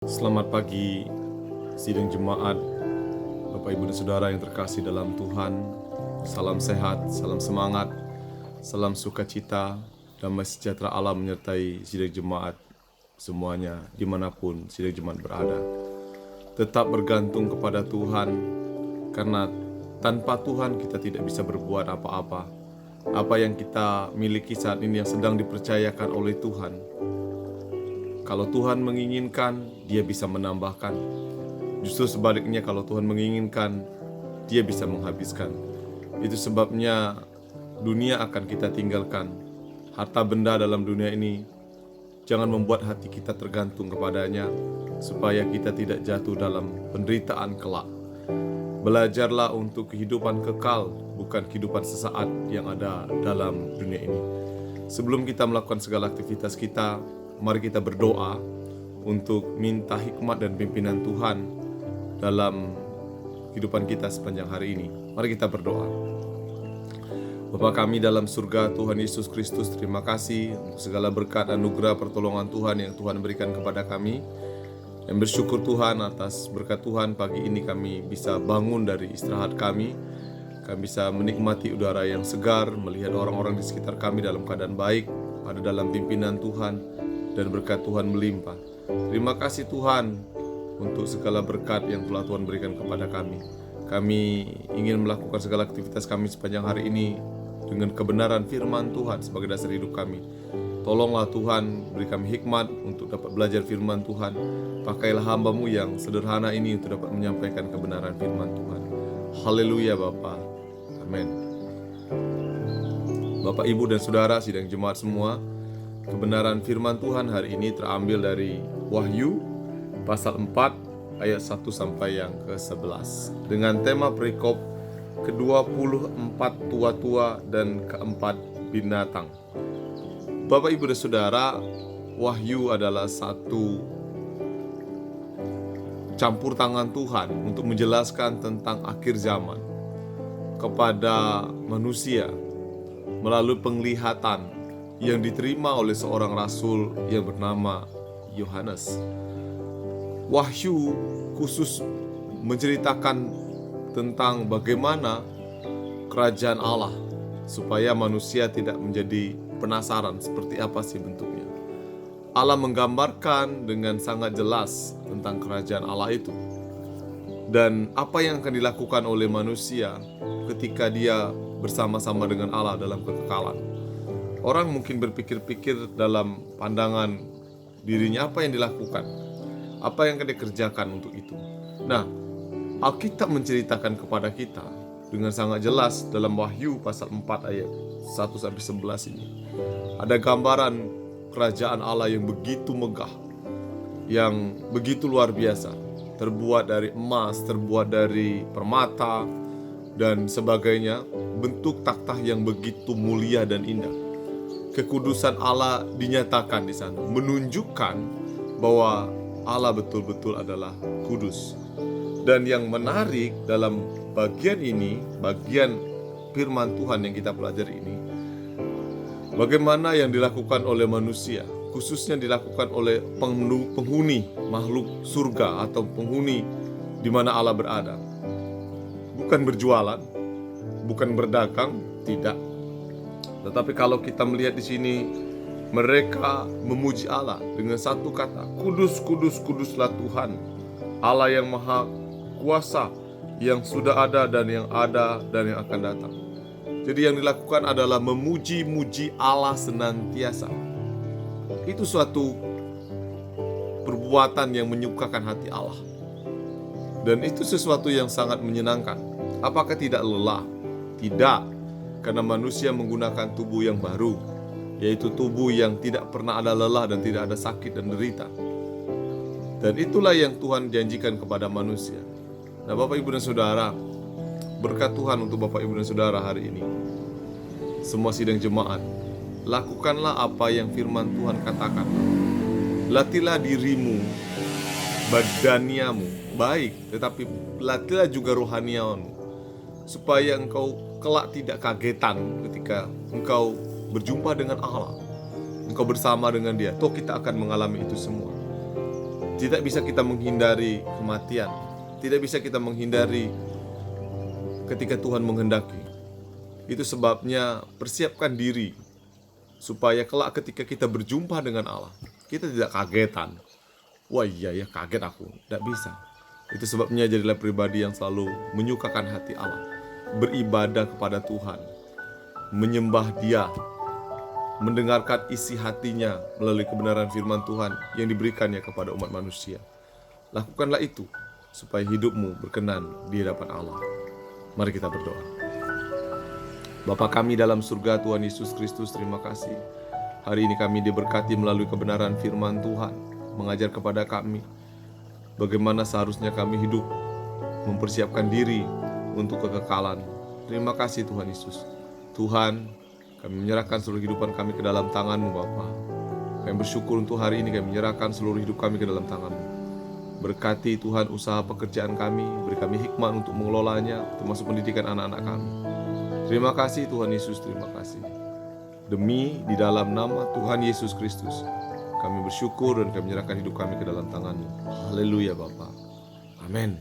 Selamat pagi, sidang jemaat, Bapak Ibu dan Saudara yang terkasih dalam Tuhan. Salam sehat, salam semangat, salam sukacita, damai sejahtera Allah menyertai sidang jemaat semuanya, dimanapun sidang jemaat berada. Tetap bergantung kepada Tuhan, karena tanpa Tuhan kita tidak bisa berbuat apa-apa. Apa yang kita miliki saat ini yang sedang dipercayakan oleh Tuhan, kalau Tuhan menginginkan, Dia bisa menambahkan. Justru sebaliknya, kalau Tuhan menginginkan, Dia bisa menghabiskan. Itu sebabnya dunia akan kita tinggalkan. Harta benda dalam dunia ini, jangan membuat hati kita tergantung kepadanya, supaya kita tidak jatuh dalam penderitaan kelak. Belajarlah untuk kehidupan kekal, bukan kehidupan sesaat yang ada dalam dunia ini. Sebelum kita melakukan segala aktivitas kita, mari kita berdoa untuk minta hikmat dan pimpinan Tuhan dalam kehidupan kita sepanjang hari ini. Mari kita berdoa. Bapa kami dalam surga, Tuhan Yesus Kristus, terima kasih untuk segala berkat, anugerah, pertolongan Tuhan yang Tuhan berikan kepada kami. Dan bersyukur Tuhan atas berkat Tuhan, pagi ini kami bisa bangun dari istirahat kami. Kami bisa menikmati udara yang segar, melihat orang-orang di sekitar kami dalam keadaan baik, ada dalam pimpinan Tuhan, dan berkat Tuhan melimpah. Terima kasih Tuhan untuk segala berkat yang telah Tuhan berikan kepada kami. Kami ingin melakukan segala aktivitas kami sepanjang hari ini dengan kebenaran firman Tuhan sebagai dasar hidup kami. Tolonglah Tuhan, beri kami hikmat untuk dapat belajar firman Tuhan. Pakailah hamba-Mu yang sederhana ini untuk dapat menyampaikan kebenaran firman Tuhan. Haleluya Bapa. Amin. Bapak, Ibu, dan Saudara sidang jemaat semua, kebenaran firman Tuhan hari ini terambil dari Wahyu pasal 4 ayat 1 sampai yang ke-11 dengan tema perikop ke-24 tua-tua dan keempat binatang. Bapak, Ibu, dan Saudara, Wahyu adalah satu campur tangan Tuhan untuk menjelaskan tentang akhir zaman kepada manusia melalui penglihatan yang diterima oleh seorang rasul yang bernama Yohanes. Wahyu khusus menceritakan tentang bagaimana kerajaan Allah, supaya manusia tidak menjadi penasaran seperti apa sih bentuknya. Allah menggambarkan dengan sangat jelas tentang kerajaan Allah itu dan apa yang akan dilakukan oleh manusia ketika dia bersama-sama dengan Allah dalam kekekalan. Orang mungkin berpikir-pikir dalam pandangan dirinya apa yang dilakukan, apa yang akan dikerjakan untuk itu. Nah, Alkitab menceritakan kepada kita dengan sangat jelas dalam Wahyu pasal 4 ayat 1-11 ini. Ada gambaran kerajaan Allah yang begitu megah, yang begitu luar biasa, terbuat dari emas, terbuat dari permata, dan sebagainya, bentuk takhta yang begitu mulia dan indah. Kekudusan Allah dinyatakan di sana, menunjukkan bahwa Allah betul-betul adalah kudus. Dan yang menarik dalam bagian ini, bagian firman Tuhan yang kita pelajari ini, bagaimana yang dilakukan oleh manusia, khususnya dilakukan oleh penghuni makhluk surga atau penghuni di mana Allah berada. Bukan berjualan, bukan berdagang, tidak. Tetapi kalau kita melihat di sini, mereka memuji Allah dengan satu kata, kudus, kudus, kuduslah Tuhan, Allah yang maha kuasa, yang sudah ada dan yang akan datang. Jadi yang dilakukan adalah memuji-muji Allah senantiasa. Itu suatu perbuatan yang menyukakan hati Allah. Dan itu sesuatu yang sangat menyenangkan. Apakah tidak lelah? Tidak, karena manusia menggunakan tubuh yang baru, yaitu tubuh yang tidak pernah ada lelah dan tidak ada sakit dan derita. Dan itulah yang Tuhan janjikan kepada manusia. Nah, Bapak, Ibu, dan Saudara, berkat Tuhan untuk Bapak, Ibu, dan Saudara hari ini. Semua sidang jemaat, lakukanlah apa yang firman Tuhan katakan. Latihlah dirimu, badaniamu baik, tetapi latihlah juga rohaniamu, supaya engkau kelak tidak kagetan ketika engkau berjumpa dengan Allah, engkau bersama dengan Dia. Toh kita akan mengalami itu semua. Tidak bisa kita menghindari kematian. Tidak bisa kita menghindari ketika Tuhan menghendaki. Itu sebabnya persiapkan diri supaya kelak ketika kita berjumpa dengan Allah, kita tidak kagetan. Wah iya ya, kaget aku. Tidak bisa. Itu sebabnya jadilah pribadi yang selalu menyukakan hati Allah, beribadah kepada Tuhan, menyembah Dia, mendengarkan isi hatinya melalui kebenaran firman Tuhan yang diberikannya kepada umat manusia. Lakukanlah itu supaya hidupmu berkenan di hadapan Allah. Mari kita berdoa. Bapa kami dalam surga, Tuhan Yesus Kristus, terima kasih. Hari ini kami diberkati melalui kebenaran firman Tuhan, mengajar kepada kami bagaimana seharusnya kami hidup, mempersiapkan diri untuk kekekalan. Terima kasih Tuhan Yesus. Tuhan, kami menyerahkan seluruh kehidupan kami ke dalam tangan-Mu Bapa. Kami bersyukur untuk hari ini, kami menyerahkan seluruh hidup kami ke dalam tangan-Mu. Berkati Tuhan usaha pekerjaan kami, beri kami hikmat untuk mengelolanya, termasuk pendidikan anak-anak kami. Terima kasih Tuhan Yesus, terima kasih. Demi di dalam nama Tuhan Yesus Kristus, kami bersyukur dan kami menyerahkan hidup kami ke dalam tangan-Mu. Haleluya Bapa. Amin.